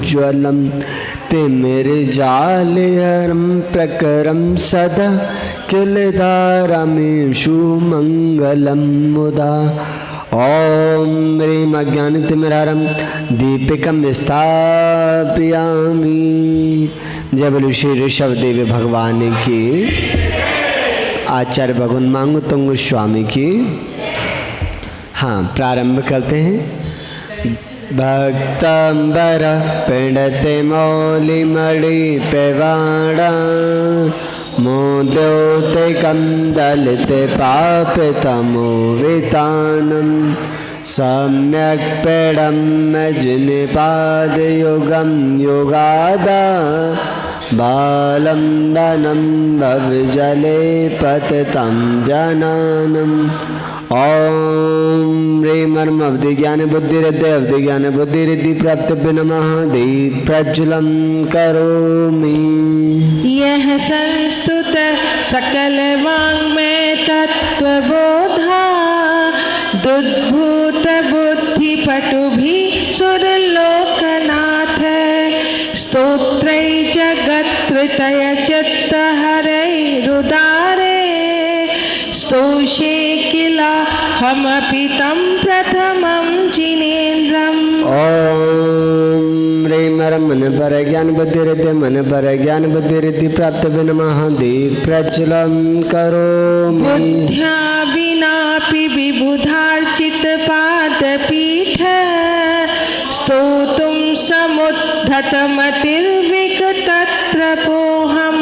ज्वलम तिमिर्जालहरं प्रकरं सदा किलधारामीषु मंगलम मुदा। ओम ह्रीं अज्ञानतिमिरारं दीपिकं स्थापयामि। जय बोलो श्री ऋषभ देव भगवान की, आचार्य भगवान मांगुतुंग स्वामी की। हाँ, प्रारंभ करते हैं। भक्तंबर पिंडते मौलिमणि पेवाड़ा मोद्योते कंदलिते पापितमोवितानम सम्यक पेड़म मजनिपाद युगम युगादा बालम दनम भवजले पतितं जनानम। ओम ह्रीं अवधि ज्ञान बुद्धिरिद्धि अवधि ज्ञान बुद्धिरिद्धि प्राप्तिभ्यो नमः। दीप प्रज्वलं करोमि। यह संस्तुत सकल वाङ्मय तत्त्वबोधा दुद्भूत बुद्धि पटुभिः सुरलोकनाथ स्तोत्रै जगत्त्रय चित्तहरैरुदारे स्तोषे किला हमपि तं प्रथमं जिनेन्द्रम्। ओम ह्रीं मन पर ज्ञान बुद्धिरिद्धि मन पर ज्ञान बुद्धिरिद्धि प्राप्तिभ्यो नमः। दीप प्रज्वलं करोमि। बुद्ध्या विनापि विबुधार्चित पादपीठ स्तोतुं समुद्धतमतिर्विगतत्रपोऽहं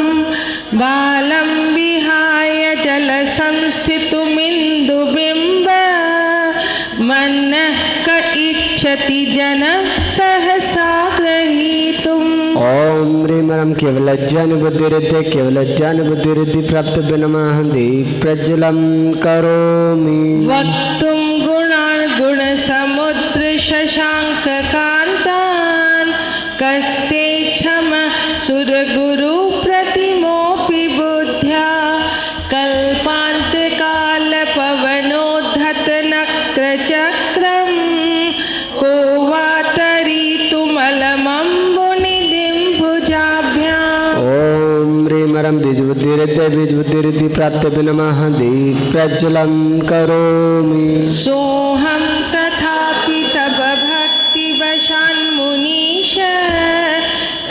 बालं विहाय जलसंस्थितुमिन्दुबिम्ब मन्नः क इच्छति जन सहसा ग्रहीतुम्। ओम ह्रीं केवलज्ञान बुद्धिरिद्धि केवलज्ञान बुद्धिरिद्धि प्राप्तिभ्यो नमः। दीप प्रज्वलं करोमि। वक्तुं गुणान् गुणसमुद्र शशाङ्ककान्तान् कस्ते क्षम सुरगुरु प्रतिमोऽपि बुद्ध्या कल्पान्तकालपवनोद्धत नक्रचक्रं को वा तरीतुमलमम्बुनिधिं भुजाभ्याम्। ओम ह्रीं बीज बुद्धिरिद्धि प्राप्तिभ्यो नमः। दीप प्रज्वलं करोमि। सोऽहं तथापि तव भक्तिवशान्मुनीश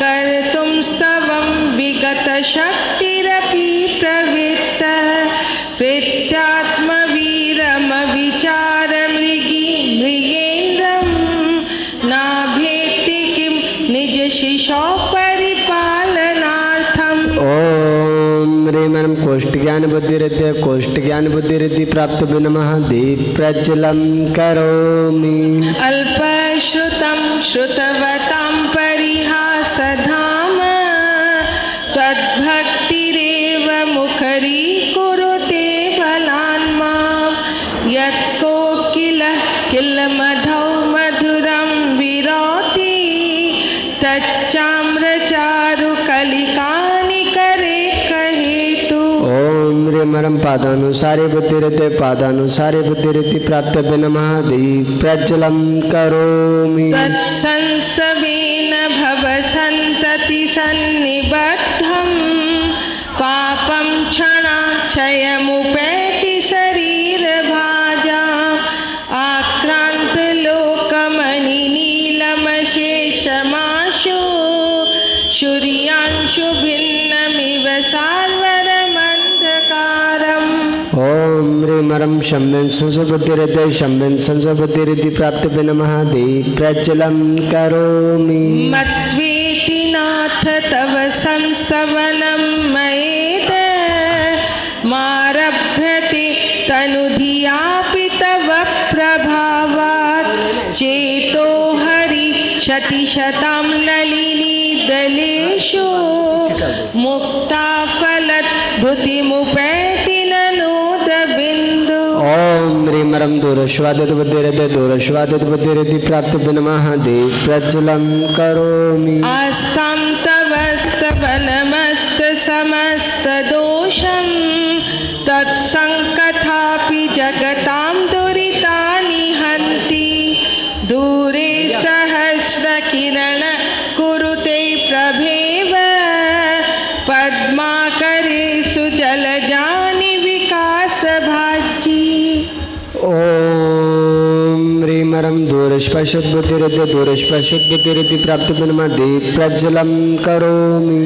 कर्तुं स्तवं विगतशक्तिरपि प्रवृत्तः प्रीत्यात्मवीरमविचारमृगी मृगेन्द्रं नाभेति किं निजशिशौ परिपालनार्थम्। ओम ह्रीं कोष्ठ ज्ञान बुद्धिरिद्धि कोष्ठ ज्ञान बुद्धिरिद्धि प्राप्तिभ्यो नमः। दीप प्रज्वलं करोमि। अल्पश्रुतं श्रुतवतां परिहासधाम त्वद्भक्तिरेव मुखरीकुरुते बलान् मां यत्कोकिलः किलमधौ मधुरं विरोति तच्चाम्रचारुकलिकानिकरे कहेतु। ओम ह्रीं पादानुसारे बुद्धिरिद्धि प्राप्तिभ्यो नमः। दीप प्रज्वलं करोमि। तत्संस्तवेन भवसन्तति सन्निबद्धं पापं क्षणाक्षयमुपैति शरीरभाजाम् आक्रान्तलोकमणिनीलमशेषमाशु शूर्यांशु भिन्नमिव सार्वरमन्धकारम्। ओम ह्रीं शम्भेन संसबुद्धिरिद्धि प्राप्तिभ्यो नमः। दीप प्रज्वलं करोमि। मत्वेति नाथ तव संस्तवनं मयेद मारभ्यते तनुधियापि तव प्रभावात् चेतो हरि शतिशतां नलिनी दलेषु मुक्ता फलद्युतिमुपैति ननोद बिन्दु। ओम ह्रीं दूरश्वादित बुद्धिरिद्धि प्राप्तिभ्यो नमः। दीप प्रज्वलं करोमि। आस्तां तवस्तवनमस्तसमस्तदोषं तत्सङ्कथापि जगतां दुरितानि हन्ति दूरे सहस्रकिरण दूरस्पश्यत बुद्धिरिति दूरस्पश्यत बुद्धिरिति प्राप्तब्रह्म दीप प्रज्वलं करोमि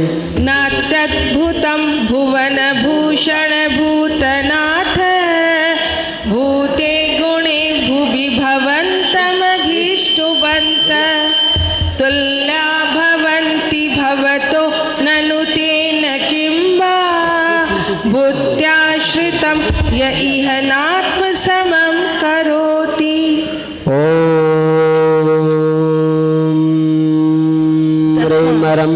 नात्यद्भुतं भुवनभूषण भूतनाथ भूते गुणे भुवि भवन्तमभीष्टुवन्त तुल्या भवन्ति भवतो ननु तेन किं वा बुद्ध्याश्रितं य इह नात्मसमं करोति। ह्रीमरं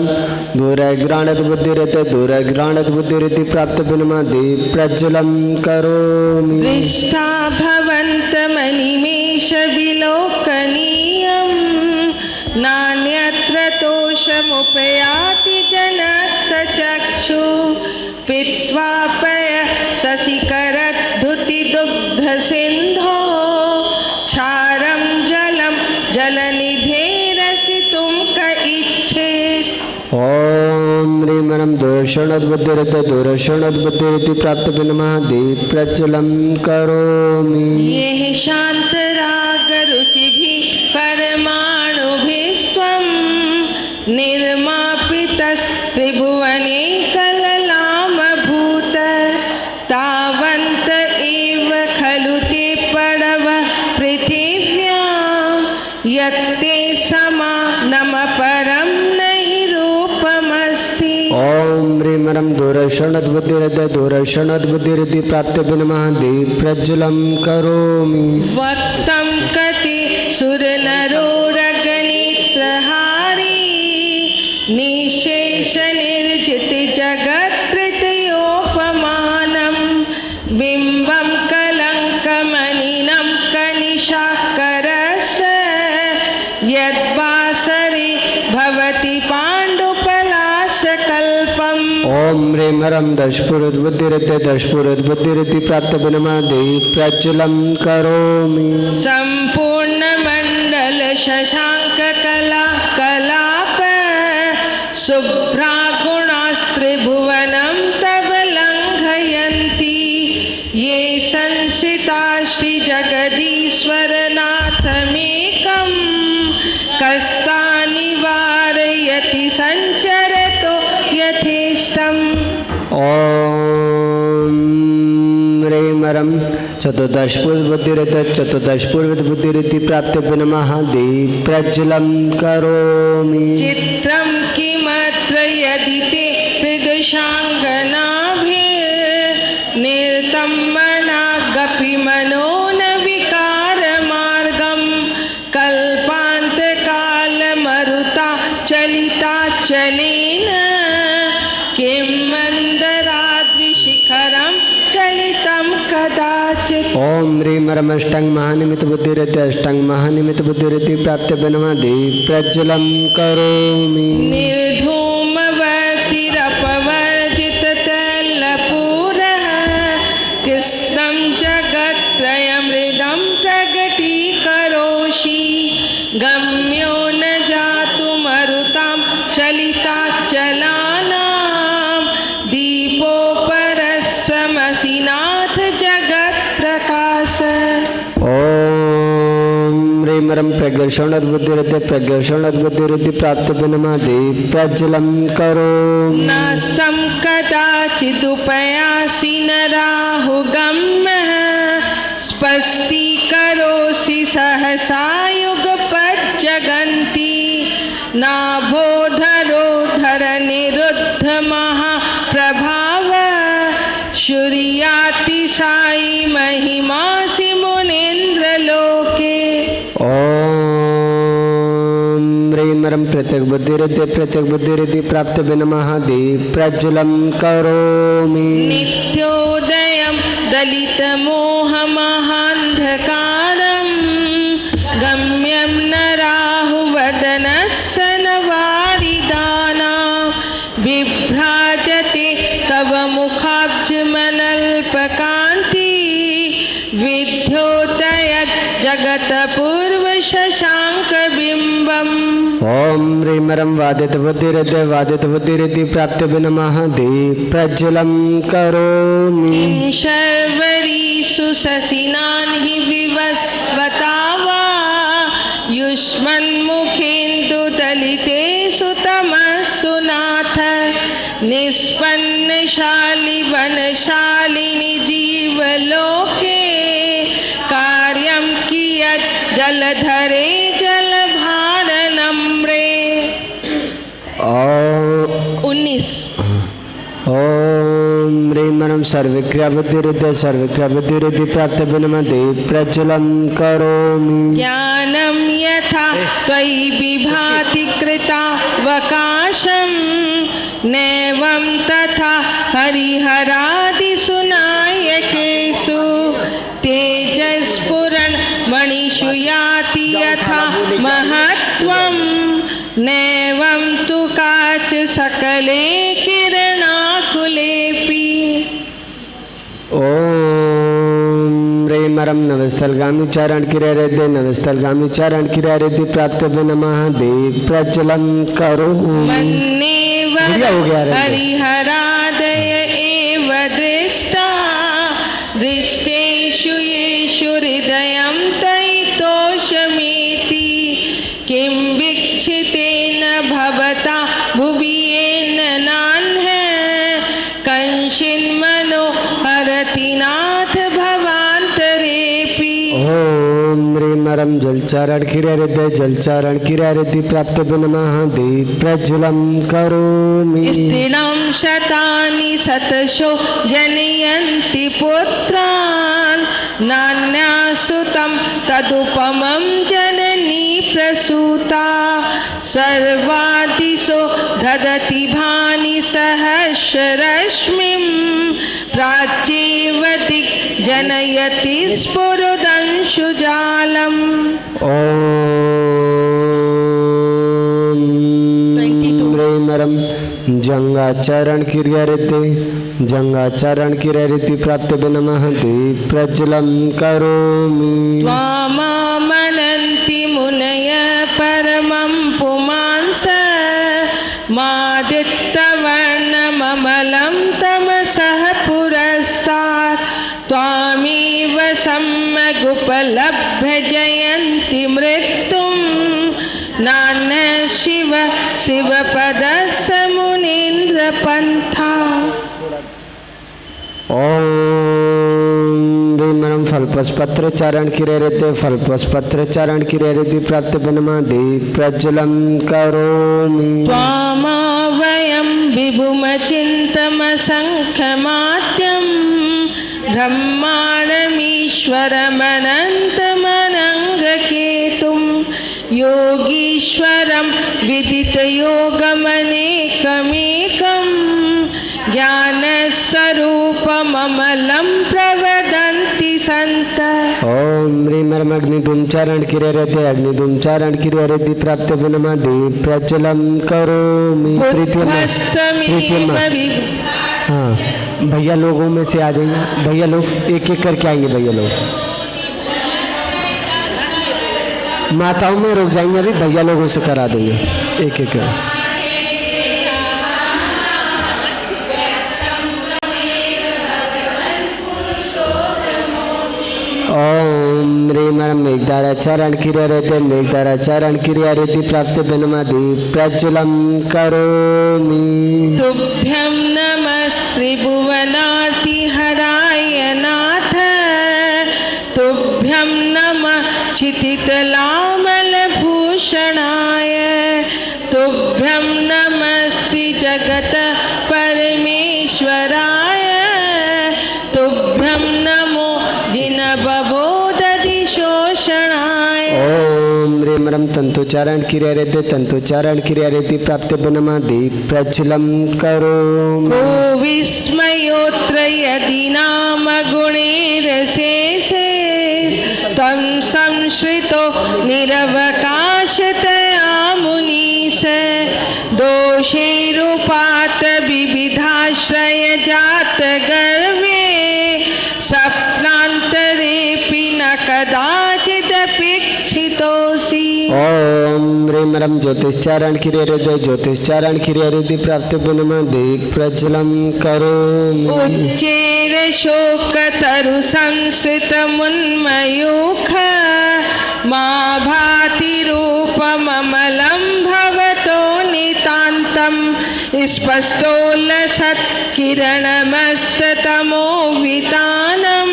दूरग्राणत बुद्धिरिति दूरग्राणत बुद्धिरिति प्राप्तब्रह्म दीप प्रज्वलं करोमि दृष्टा भवन्तमनिमेष विलोकनीयं नान्यत्र तोषमुपयाति जनक सचक्षु पित्वापय शशिकरद्धुति दुग्ध सिन्धो क्षारं जलं जलनिधेरसितुं क इच्छेत्। ॐ ह्रीमरं दूरशरणद बुद्धिरिति दूरशरणद बुद्धिरिति प्राप्तब्रह्म दीप प्रज्वलं करोमि ये शान्तरागरुचिभिः परमाणुभिस्त्वं निर्मापितस्त्रिभुवने कललामभूत तावन्त एव खलु ते पडव पृथिव्यां यत्ते समानमपरं नहि रूपमस्ति। ॐ ह्रीमरं दूरशरणद बुद्धिरिति दूरशरणद बुद्धिरिति प्राप्तब्रह्म दीप प्रज्वलं करोमि वक्तं कति सुरनरोरगनेत्रहारी निशेष निर्जित जगत्कृतयोपमानं बिम्बं कलङ्कमनिनं कनिशाकरस्य यद्वासरे भवति पाण्डुपलाशकल्पम्। ॐ ह्रीमरं दशपुरुष बुद्धिरिति प्राप्तब्रह्म दीप प्रज्वलं करोमि सम्पूर्णमण्डल शशाङ्ककला कलाप शुभ्रागुणास्त्रिभुवनं तव लङ्घयन्ति ये संसिता श्रीजगदीश्वरनाथमेकं कस्तानि वारयति सञ्चरतो यथेष्टम्। ॐ ह्रीमरं चतुर्दशपूर्व बुद्धिरिति प्राप्तब्रह्म दीप प्रज्वलं करोमि चित्रं किमत्र यदि ते त्रिदशाङ्गनाभिर्निरतं मनागपि मनो न विकारमार्गं कल्पान्तकालमरुता चलिताचलेन किं मन्दराद्रिशिखरं चलितं कदाचित्। ॐ ह्रीमरं अष्टांग महानिमित्त बुद्धिरिति प्राप्तब्रह्म दीप प्रज्वलं करोमि निर्धूमवर्तिरपवर्जिततैलपूरः कृष्णं जगत्त्रयमृदं प्रगटीकरोषि गम्यो न जातुमरुतां चलिताचलानां दीपोपरस्समसि नाथ जगत्प्रकाश। ॐ ह्रीमरं प्रज्ञशरणद बुद्धिरिति प्राप्तब्रह्म दीप प्रज्वलं करोमि नास्तं कदाचिदुपयासि न राहुगम्यः स्पष्टीकरोषि सहसा युगपज्जगन्ति नाभोधरोधरनिरुद्ध महाप्रभाव सूर्यातिशायि महिमासि मुनीन्द्रलोके। ॐ ह्रीमरं प्रत्यक् बुद्धिरिति प्राप्तब्रह्म दीप प्रज्वलं करोमि नित्योदयं दलितमोहमहान्धकारं गम्यं न राहुवदनस्य न वारिदानां बिभ्राजते तव मुखाब्जमनल्पकान्ति विद्योतयत् जगत्पूर्वशशाङ्कबिम्बम्। ॐ ह्रीमरं वादितबुद्धिरिति प्राप्तब्रह्म दीप प्रज्वलं करोमि शर्वरीषु शशिनान् हि विवस्वता वा दुष्मन्मुखेन्दुदलितेषु तमस्सु नाथ निष्पन्नशालि वनशालिनि जीवलोके कार्यं कियत् जलधरे जलभारनम्रे। 19 ओम ह्रीं नम सर्वक्रिया बुद्धिरिद्धि प्राप्त विनमति प्रज्वलं करोमि। ज्ञानं यथा त्वयि विभाति कृतावकाशं नैवं तथा हरिहरादिषु नायकेषु तेजस्फुरन् मणिषु याति यथा महत्त्वं नैवं तु काच सकले किरणाकुलेऽपि। ओम ह्रीं नम नवस्थलगामी चारण क्रिया रिद्धि नवस्थलगामी चारण क्रिया रिद्धि प्राप्त नमः देव प्रज्वलं करोमि। मन्नेव हरिहरादय एव दृष्टा दृष्टेषु येषु हृदयं तैतोषमेति किं वीक्षितेन भवता भुवि येन नान्यः कंशिन्मनो हरति नाथ भवान्तरेऽपि। ओम ह्रीं नम जलचारण क्रिया रिद्धि प्राप्त नमः देव प्रज्वलं करोमि। स्त्रीणां शतानि शतशो जनयन्ति पुत्रान् नान्यासुतं तदुपमं जननी प्रसूता सर्वादिशो ददति भानि सहस्ररश्मिं प्राच्येव दिग्जनयति स्फुरदंशुजालम्। ओम ह्रीं नम जंगाचरण क्रिया रिद्धि प्राप्त नमः देव प्रज्वलं करोमि। त्वामामनन्ति मुनयः परमं पुमांस मादित्यवर्णममलं तमसः पुरस्तात् त्वामेव सम्यगुपलभ्य जयन्ति मृत्युं नान्यः शिवपदस्य मुनीन्द्रपन्था। ओम ह्रीं नम फलपुष्पत्र चारण क्रिया रिद्धि प्राप्त नमः देव प्रज्वलं करोमि। त्वामा वयं विभुमचिन्तमसङ्ख्यमाद्यं ब्रह्माणमीश्वरमनन्तमनङ्गकेतुं योगीश्वरं विदितयोगमनेकमेकं ज्ञानस्वरूपममलं प्रवदन्ति सन्तः। ओम ह्रीं नम अग्निधूम चारण क्रिया रिद्धि प्राप्त नमः देव प्रज्वलं करोमि। हाँ भैया लोगों में से आ जाइए, भैया लोग एक एक करके आएंगे। भैया लोग माताओं में रुक जाएंगे, अभी भैया लोगों से करा देंगे एक एक कर। ओम ह्रीं नम मेघधाराचरण क्रिया रिद्धि प्राप्त नमः देव प्रज्वलं करोमि। तुभ्यं नमस्त्रिभुवनार्तिहराय नाथ तुभ्यं नमः क्षितितलामलभूषणाय तुभ्यं नमस्ति जगत परमेश्वराय तुभ्यं नमो जिनबबोधदिशोषणाय। ओम ह्रीं नम तंतुचारण क्रिया रिद्धि प्राप्त नमः देव प्रज्वलं करोमि। को विस्मयोऽत्र यदि नाम गुणैरशेषे तं संश्रितो निरवकाशतया मुनीश दोषैरुपात विविधाश्रय जात गर्वे स्वप्नान्तरेऽपि न कदाचिदपेक्षितोऽसि। ओम ह्रीं नम ज्योतिश्चारण क्रिया रिद्धि प्राप्त नमः देव प्रज्वलं करोमि। उच्चैर शोकतरु संस्थितमुन्मयूख मा भाति रूप ममलं भवतो नितान्तं स्पष्टोल्लसत् किरणमस्ततमो वितानं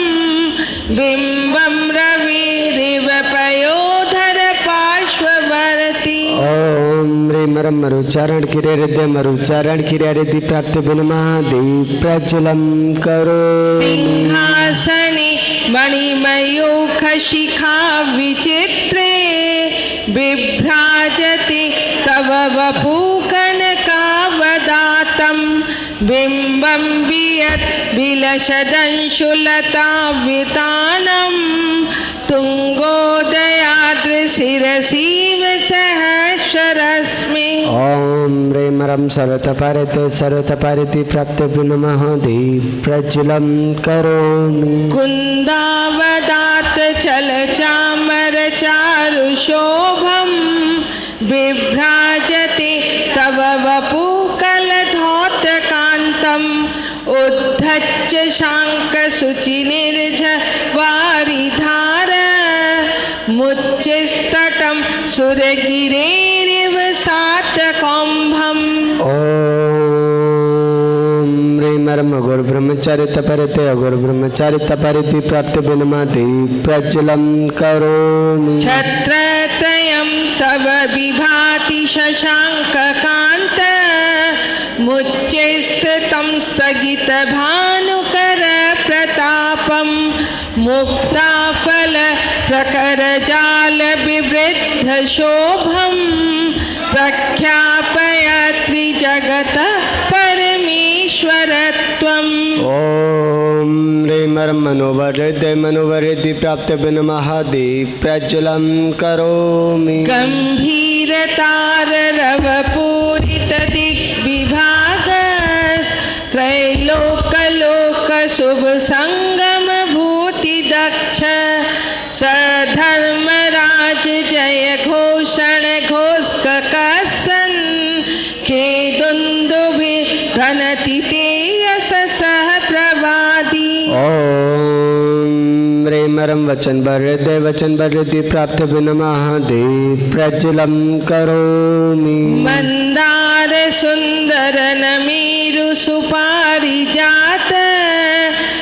बिम्बं रविरिव पयोधर पार्श्ववर्ती। ओम ह्रीं रं मरुच्चारण किरे हृदय मरुच्चारण किरे हृदय प्राप्त महादेव प्रज्वलं करो। सिंहासने मणिमयूखशिखा विचित्रे बिभ्राजते तव वपुकनकावदातं बिम्बं वियत् विलसदंशुलतावितानं तुङ्गोदयाद्रिशिरसीव सहस्ररश्मि। ओम ह्रीं रं सर्वतपारिते प्राप्त महादेव प्रज्वलं करोमि। कुन्दावदात चलचामर चारुशोभं बिभ्राजते तव वपुकलधौतकान्तम् उद्धच्च शाङ्कशुचिनिर्झवारिधार मुच्चस्तटं सुरगिरेरिव सातकौम्भम्। ओम ह्रीं रं अघोर ब्रह्मचारी तपरते अघोर ब्रह्मचारी तपरिति प्राप्त महादेव प्रज्वलं करोमि। छत्रत्रयं तव विभाति शशाङ्ककान्त मुच्चैस्थितं स्थगितभानुकर प्रतापं मुक्ताफल प्रकरजाल विवृद्ध शोभं प्रख्यापयत्रि जगत परमेश्वरत्वम्। ओम ह्रीं रं मनोवरिद्धि प्राप्त महादेव प्रज्वलं करोमि। गम्भीरताररवपूरित दिग्विभागस्त्रैलोकलोक शुभ संगम भूति दक्ष सधर्मराज जय घोषण घोषक कसन खेदुन्दुभिर्घनति ते यशसः प्रवादी। ओम ह्रीं रं वचन वरिद्धि प्राप्त महादेव प्रज्वलं करोमि। मंदार सुंदर नमीरु सुपारिजात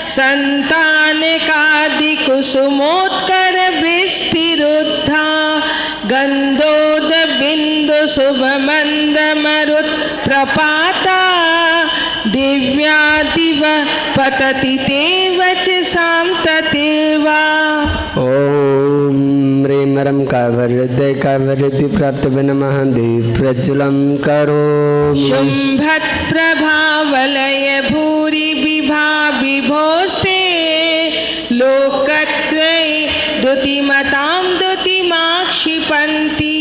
संतान कादि कुसुमोत्कर वृष्टिरुद्धा गंधोद बिंदु शुभ मंद मरुत् प्रपाता दिव्यादिव पतति ते वचसां तदेवा। ओम ह्रीं रं काव्यवृद्धि प्राप्त महादेव प्रज्वलं करोमि। शुम्भत्प्रभावलय भूरि विभा विभोस्ते लोकत्रये द्युतिमतां द्युतिमाक्षिपन्ति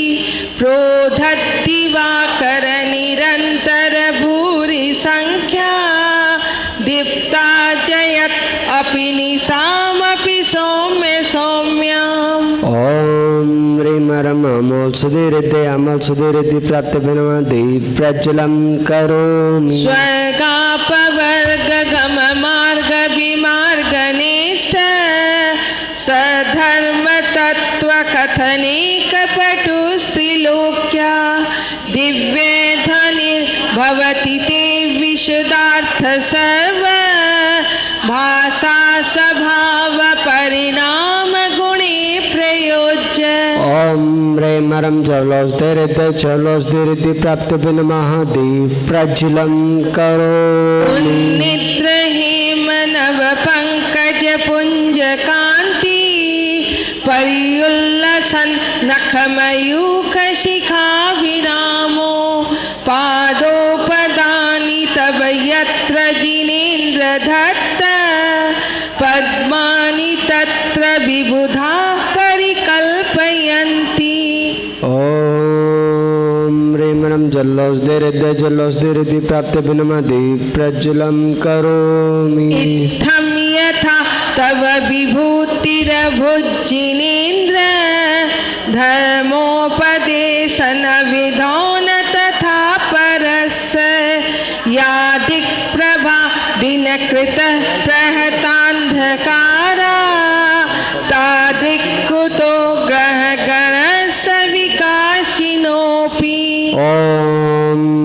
प्रोधद्दिवाकर निरन्तर भूरि संख्या दीप्ता जयत् अपि निशामपि सौम्य सौम्याम्। ओम ह्रीं रं अमोल प्राप्त महादेव प्रज्वलं करोमि। स्वर्गापवर्ग गम मार्ग विमार्गनिष्ठ सधर्म तत्व कथने कपटु स्त्रीलोक्या दिव्य ध्वनिर्भवति ते विशदार्थ सर्व भाषा स्वभाव परिणाम गुणे प्रयोज्य। ओम ह्रीं रं चौलोस्धि प्राप्त महादेव प्रज्वलं करोमि। उन्निद्र हेम नव पंकज पुंज कांति परिउल्लसन नखमयूख शिखा विरामो पादोपदानि तव यत्र जिनेन्द्र दत्त पद्मानि तत्र विबुधा परिकल्पयन्ति। ओम ह्रीं रं जल्लोस्धि प्राप्त महादेव प्रज्वलं करोमि। इत्थं यथा तव विभूतिरभुज्जिनेन्द्र धर्मोपदेशन विधौ न तथा परस्य या दिक्प्रभा दिनकृत प्रहतान्धकारा तादिक्कुतो ग्रहगणस्य विकासिनी।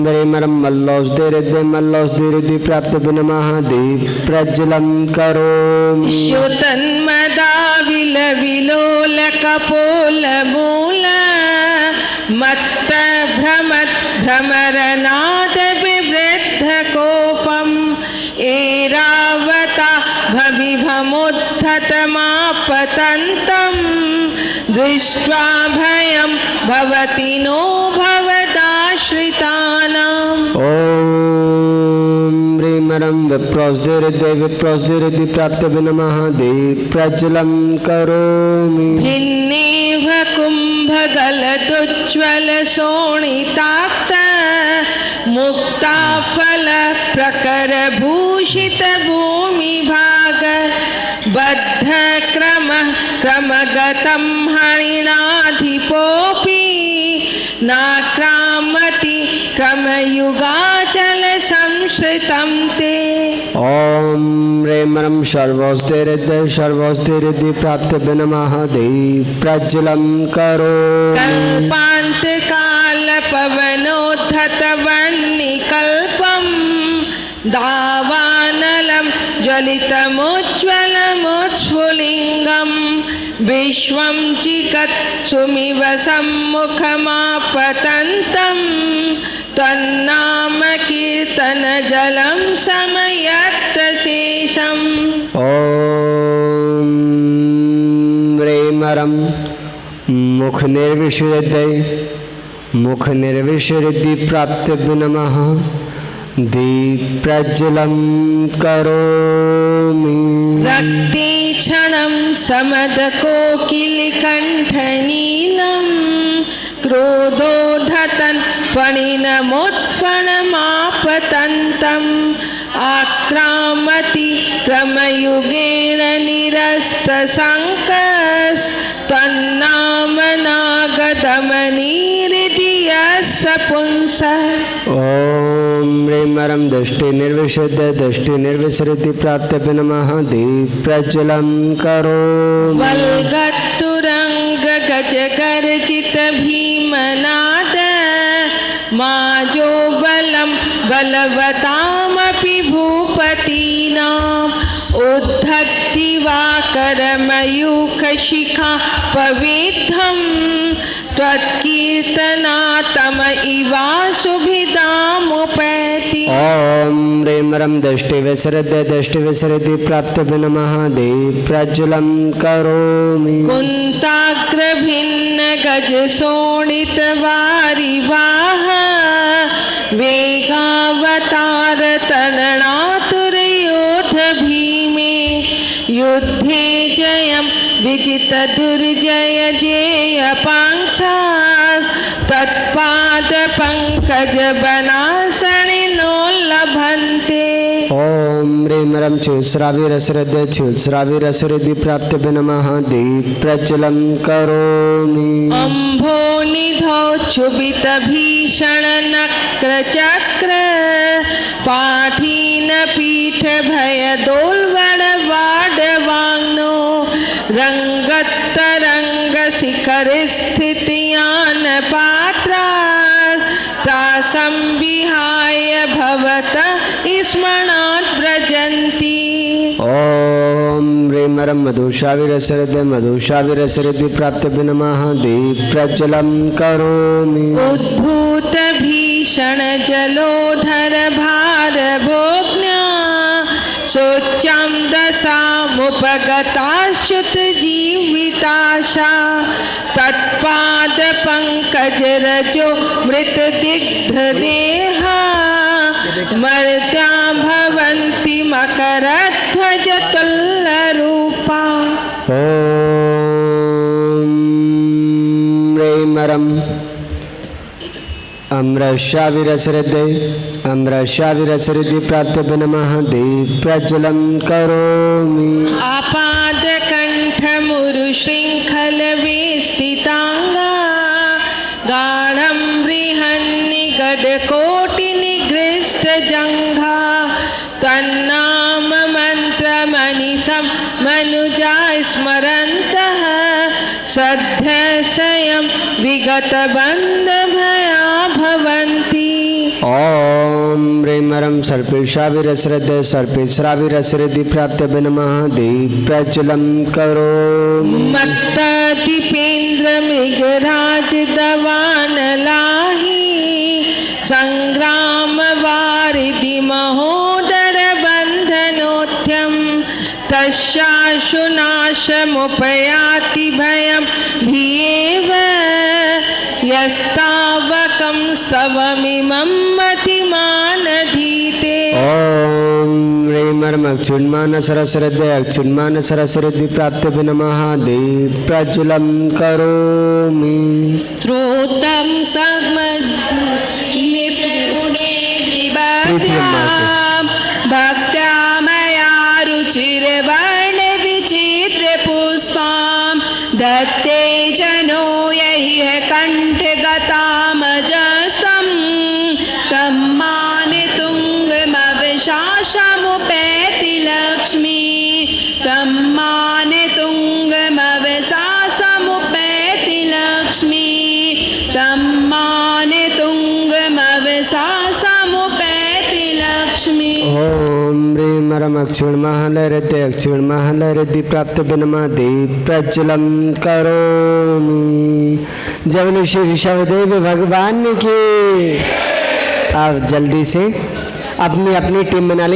ह्रीमरं मल्लौषधिरिद्धि मल्लौषधिरिद्धि प्राप्तव्य नमः दीप प्रज्वलं करोमि श्युतन्मदाविलविलोलकपोलमूल मत्त भ्रमरनाद विवृद्धकोपम् एरावता भविभमुत्थतमापतन्तम् दृष्ट्वा भयं भवति नो भवदाश्रितानाम्। ॐ ह्रीमरं विप्रोषधिरिद्धि प्राप्तव्य नमः दीप प्रज्वलं करोमि भिन्नेव कुम्भगलदुज्ज्वल शोणिताक्त मुक्ताफल प्रकर भूषित भूमिभाग बद्ध क्रमगतं हरिणाधिपोऽपि नाक्रामति क्रमयुगाचल संश्रितं ते। ॐ ह्रीमरं सर्वौषधिरिद्धि प्राप्तव्य नमः दीप प्रज्वलं करोमि कल्पान्तकालपवनोद्धतवह्निकल्पं दावानलं ज्वलितमुज्ज्वलमुत्स्फुलिङ्गं विश्वं चिकत्सुमिव सम्मुखमापतन्तं त्वन्नाम कीर्तनजलं समयत्तशेषम्। ॐ ह्रीमरं मुखनिर्विशुद्धि प्राप्तव्य नमः दीप प्रज्वलं करोमि रक्तीक्षणं समदकोकिलकण्ठनीलं क्रोधोद्धतं फणिनमुत्फणमापतन्तम् आक्रामति क्रमयुगेण निरस्तशङ्कस्त्वन्नाम नागदमनीरिति यस्य पुंसः। ॐ ह्रीमरं दृष्टिनिर्विशुद्धि प्राप्तव्य नमः दीप प्रज्वलं करोमि वल्गतुरङ्गगजगर्जित भीमनाद माजो बलं बलवतामपि भूपतीनाम् उद्धत्तिवाकरमयूखशिखा पवित्रं त्वत्कीर्तनातम इवाशुभिदामुपैति। ॐ ह्रीमरं दृष्टिविसृद्धि प्राप्तव्य नमः दीप प्रज्वलं करोमि कुन्ताग्रभिन्न गजशोणित वारिवाह वेगावतार तरणातुरयोध भीमे युद्धे जयं विजित दुर्जय जेय पांचास् तत्पाद पंकज बनासनिनो लभन्ते। ॐ ह्रीमरं च्युत्स्राविरसृद्धि प्राप्तव्य नमः दीप प्रज्वलं करोमि अम्भोनिधौ क्षुभित भीषण नक्र चक्र पाठीन पीठ भय दोलवड़ वाडवांगनो रंगतरंग शिखर स्थितियान पात्रा तासं विहाय भवत स्मरणात् व्रजन्ति। ॐ ह्रीमरं मधुशाविरसृद्धि प्राप्तव्य नमः दीप प्रज्वलं करोमि उद्भूत भीषण जलोधर भार भोग्न्या शोच्यां दशामुपगताश्च्युत जीविताशा तत्पाद पंकज रजो मृत दिग्ध देहा मर्त्या भवन्ति मकरध्वज तुल्यरूपा। ॐ ह्रीमरं अम्रशाविरसृद्धि प्राप्तव्य नमः दीप प्रज्वलं करोमि आपादकण्ठमुरु शृङ्खल वेष्टिताङ्गा गाढं बृहन्निगडकोटिनिगृष्टजङ्घा तन्नाम मन्त्रमनिशं मनुजा स्मरन्तः सद्यशयं विगतबन्धभया भवन्ति। ॐ ॐ ह्रीं रं सर्पेशाविरसृते सर्पेश्राविरसृति प्राप्तव्य नमः दीप्रज्वलं करोमि। मत्तदीपेन्द्र मेघराज दवानलाहि संग्राम वारिधि महोदर बन्धनोद्यम तस्याशुनाशमुपयाति भयं भियेव यस्तावकं स्तवमिमं मतिमानधीते। ॐ ह्रीं रं अक्षुण्मान सरस्वती अक्षुण्मान सरस्वती प्राप्तव्य नमः दीप्रज्वलं करोमि। स्त्रोतं भक्त्या मया रुचिर्वर्ण विचित्र पुष्पां दत्ते जनो यैः कण्ठगतामजस्तं तं मानितुङ्गमवशासमुपैति लक्ष्मी तं मानितुङ्गमवशासमुपैति लक्ष्मी तं मानितुङ्गमवशासमुपैति लक्ष्मी। ॐ ह्रीं रं अक्षुण्महालरते अक्षुण्महालरति प्राप्तव्य नमः दीप्रज्वलं करोमि। जय बोलो श्री ऋषभदेव भगवान की। अब जल्दी से अपनी अपनी टीम बना ली।